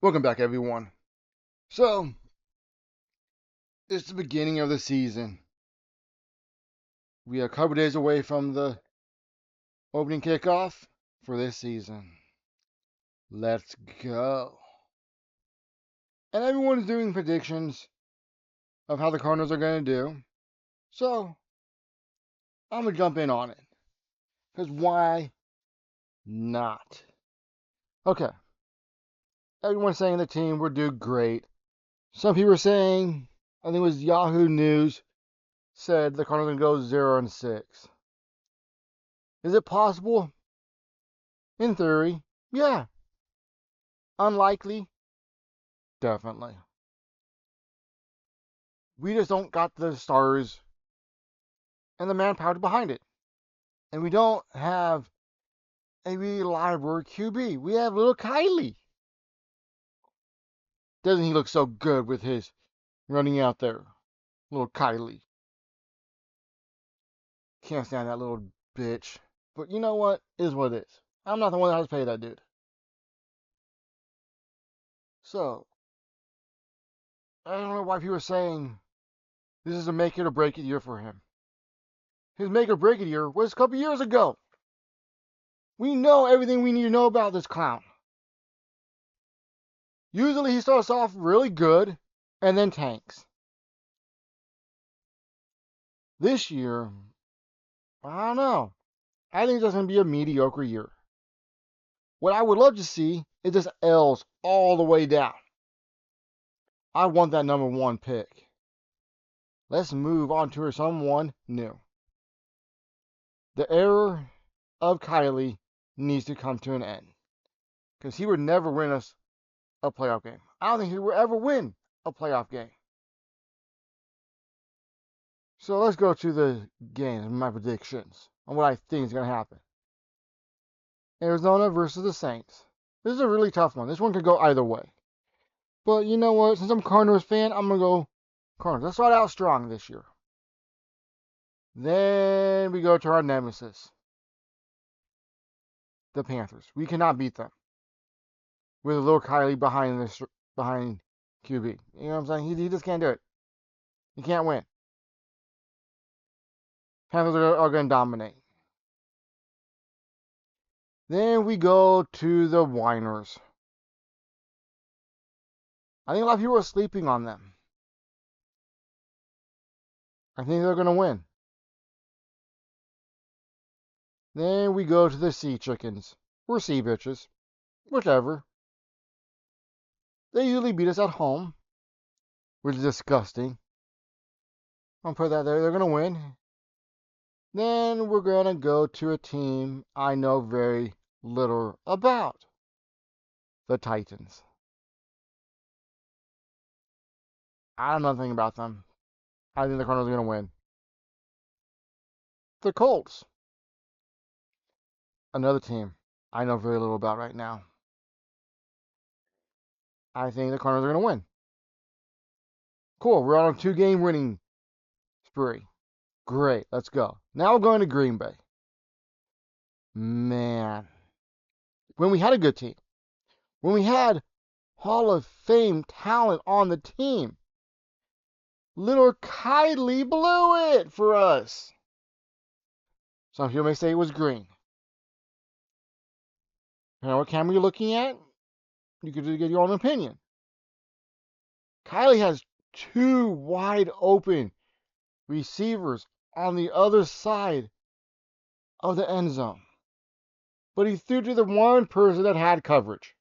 Welcome back, everyone. So, it's the beginning of the season. We are a couple days away from the opening kickoff for this season. Let's go. And everyone's doing predictions of how the Cardinals are going to do. So, I'm going to jump in on it. Because why not? Okay. Everyone's saying the team will do great. Some people are saying, I think it was Yahoo News, said the Cardinals are going to go 0-6. Is it possible? In theory, yeah. Unlikely, definitely. We just don't got the stars and the manpower behind it. And we don't have a reliable QB. We have little Kylie. Doesn't he look so good with his running out there? Little Kylie. Can't stand that little bitch. But you know what? It is what it is. I'm not the one that has to pay that dude. So, I don't know why people are saying this is a make it or break it year for him. His make or break it year was a couple years ago. We know everything we need to know about this clown. Usually he starts off really good and then tanks. This year, I don't know. I think it's going to be a mediocre year. What I would love to see is just L's all the way down. I want that number one pick. Let's move on to someone new. The era of Kylie needs to come to an end. Because he would never win us a playoff game. I don't think he will ever win a playoff game. So let's go to the games, my predictions on what I think is going to happen. Arizona versus the Saints. This is a really tough one. This one could go either way. But you know what? Since I'm a Cardinals fan, I'm going to go Cardinals. Let's start out strong this year. Then we go to our nemesis, the Panthers. We cannot beat them with a little Kylie behind QB. You know what I'm saying? He just can't do it. He can't win. Panthers are going to dominate. Then we go to the Whiners. I think a lot of people are sleeping on them. I think they're going to win. Then we go to the Sea Chickens. Or Sea Bitches. Whichever. They usually beat us at home, which is disgusting. I'll put that there. They're going to win. Then we're going to go to a team I know very little about. The Titans. I don't know nothing about them. I think the Cardinals are going to win. The Colts. Another team I know very little about right now. I think the Cardinals are going to win. Cool. We're on a 2-game winning spree. Great. Let's go. Now we're going to Green Bay. Man. When we had a good team, when we had Hall of Fame talent on the team, little Kylie blew it for us. Some people may say it was green. You know what camera you're looking at? You could get your own opinion. Kylie has 2 wide open receivers on the other side of the end zone. But he threw to the one person that had coverage.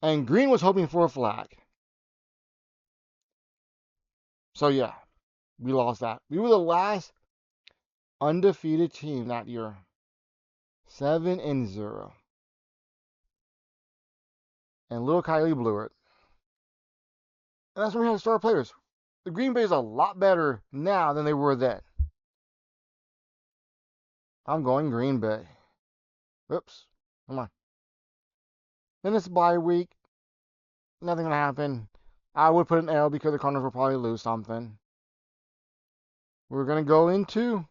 And Green was hoping for a flag. So yeah, we lost that. We were the last undefeated team that year. 7-0. And little Kylie blew it. And that's when we had star players. The Green Bay is a lot better now than they were then. I'm going Green Bay. Oops. Come on. Then it's bye week. Nothing gonna happen. I would put an L because the Cardinals will probably lose something. We're gonna go into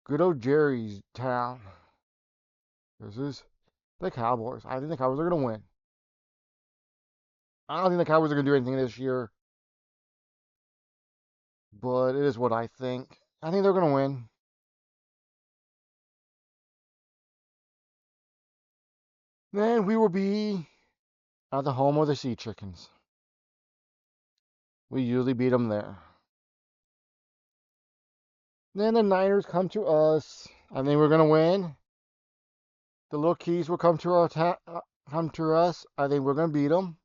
good old Jerry's town. This is The Cowboys. I think the Cowboys are going to win. I don't think the Cowboys are going to do anything this year, but it is what I think. I think they're going to win. Then we will be at the home of the Sea Chickens. We usually beat them there. Then the Niners come to us. I think we're going to win. The little Keys will come to come to us. I think we're going to beat them.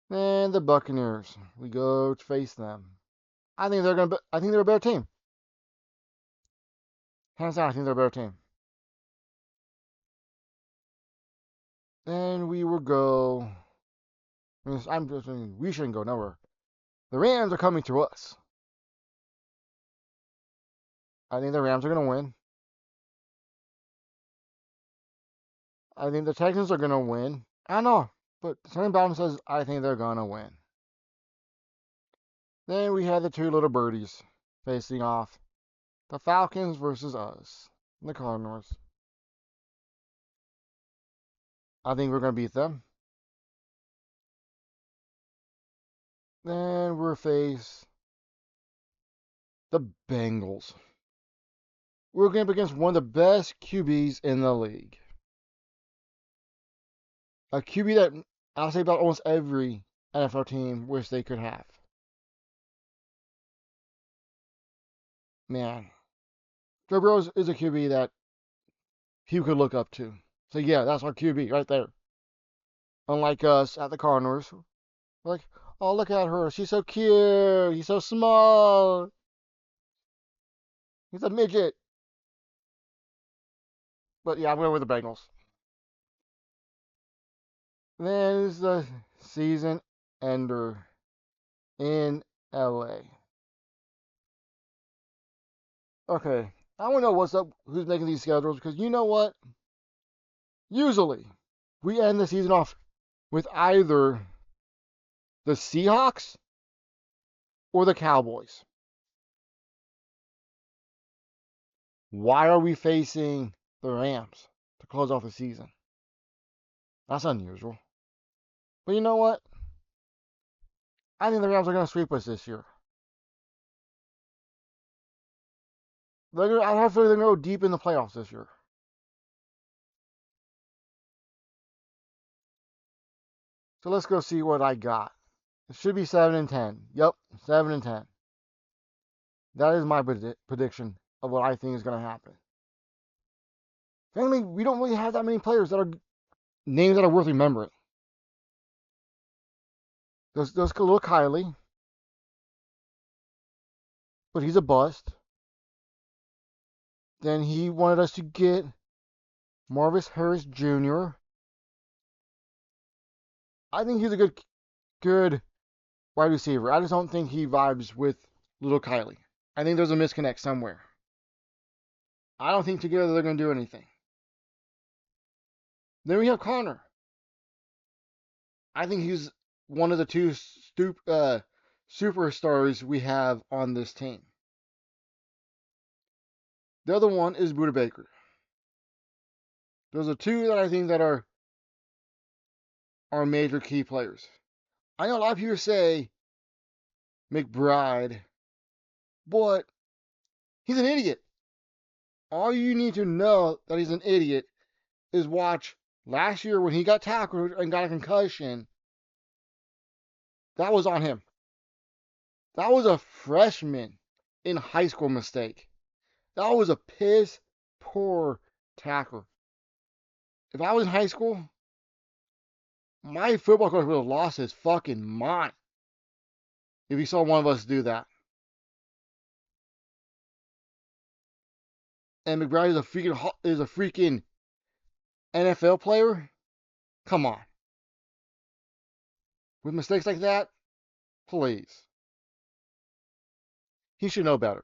Then the Buccaneers. We go to face them. I think they're going to. I think they're a better team. Hands down, I think they're a better team. Then we will go. I'm just saying we shouldn't go nowhere. The Rams are coming to us. I think the Rams are going to win. I think the Texans are going to win. I don't know, but something about them says I think they're going to win. Then we had the two little birdies facing off. The Falcons versus us. The Cardinals. I think we're going to beat them. Then we're face the Bengals. We're going up against one of the best QBs in the league. A QB that I'll say about almost every NFL team wish they could have. Man, Joe Burrow is a QB that people could look up to. So yeah, that's our QB right there. Unlike us at the Cardinals, we're like, oh look at her, she's so cute, he's so small, he's a midget. But yeah, I'm going with the Bengals. Then is the season ender in LA. Okay, I want to know what's up, who's making these schedules, because you know what? Usually, we end the season off with either the Seahawks or the Cowboys. Why are we facing the Rams to close off the season? That's unusual. But you know what? I think the Rams are going to sweep us this year. I have a feeling they're going to go deep in the playoffs this year. So let's go see what I got. It should be 7-10. Yep, 7-10. That is my prediction of what I think is going to happen. Frankly, we don't really have that many players that are names that are worth remembering. There's little Kylie, but he's a bust. Then he wanted us to get Marvis Harris Jr. I think he's a good wide receiver. I just don't think he vibes with little Kylie. I think there's a misconnect somewhere. I don't think together they're going to do anything. Then we have Connor. I think he's one of the two superstars we have on this team. The other one is Buda Baker. Those are two that I think that are major key players. I know a lot of people say McBride, but he's an idiot. All you need to know that he's an idiot is watch last year when he got tackled and got a concussion. That was on him. That was a freshman in high school mistake. That was a piss poor tackle. If I was in high school, my football coach would have lost his fucking mind if he saw one of us do that. And McBride is a freaking NFL player. Come on. With mistakes like that, please. He should know better.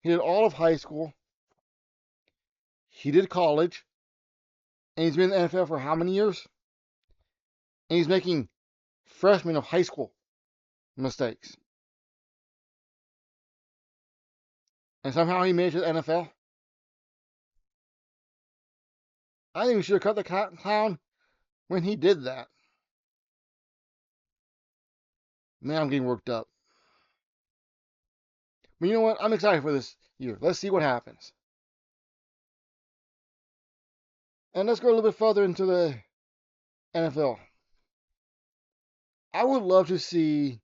He did all of high school. He did college. And he's been in the NFL for how many years? And he's making freshmen of high school mistakes. And somehow he made it to the NFL. I think we should have cut the clown when he did that. Man, I'm getting worked up. But you know what? I'm excited for this year. Let's see what happens. And let's go a little bit further into the NFL. I would love to see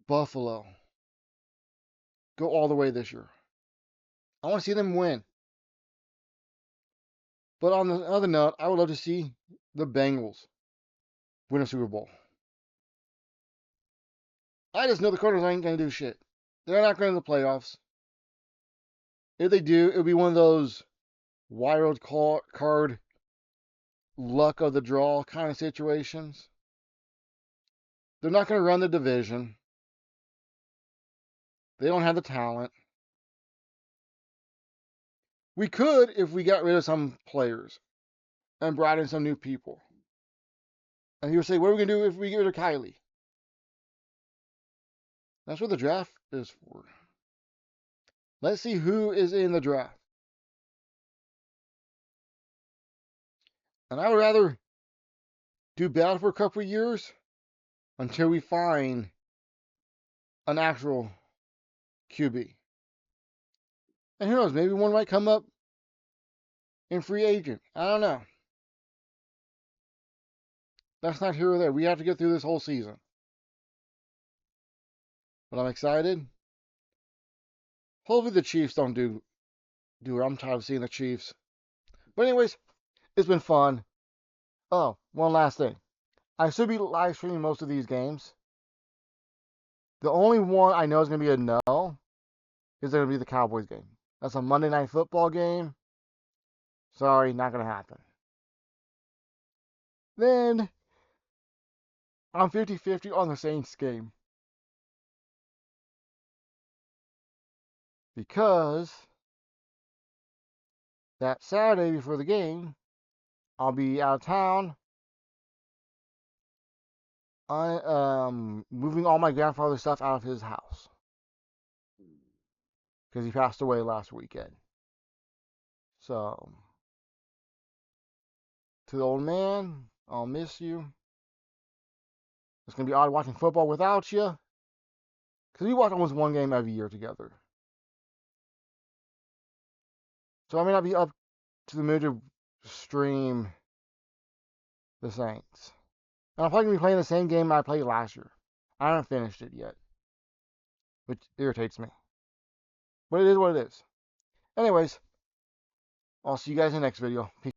Buffalo go all the way this year. I want to see them win. But on the other note, I would love to see the Bengals win a Super Bowl. I just know the Cardinals ain't going to do shit. They're not going to the playoffs. If they do, it'll be one of those wild card luck of the draw kind of situations. They're not going to run the division. They don't have the talent. We could if we got rid of some players and brought in some new people. And he would say, what are we going to do if we get rid of Kylie? That's what the draft is for. Let's see who is in the draft. And I would rather do bad for a couple of years until we find an actual QB. And who knows, maybe one might come up in free agent. I don't know. That's not here or there. We have to get through this whole season. But I'm excited. Hopefully the Chiefs don't do it. I'm tired of seeing the Chiefs. But anyways, it's been fun. Oh, one last thing. I should be live streaming most of these games. The only one I know is going to be a no is going to be the Cowboys game. That's a Monday Night Football game. Sorry, not going to happen. Then, I'm 50-50 on the Saints game. Because that Saturday before the game, I'll be out of town. Moving all my grandfather's stuff out of his house. Because he passed away last weekend. So, to the old man, I'll miss you. It's going to be odd watching football without you. Because we watch almost one game every year together. So I may not be up to the mood to stream the Saints. And I'm probably going to be playing the same game I played last year. I haven't finished it yet. Which irritates me. But it is what it is. Anyways, I'll see you guys in the next video. Peace.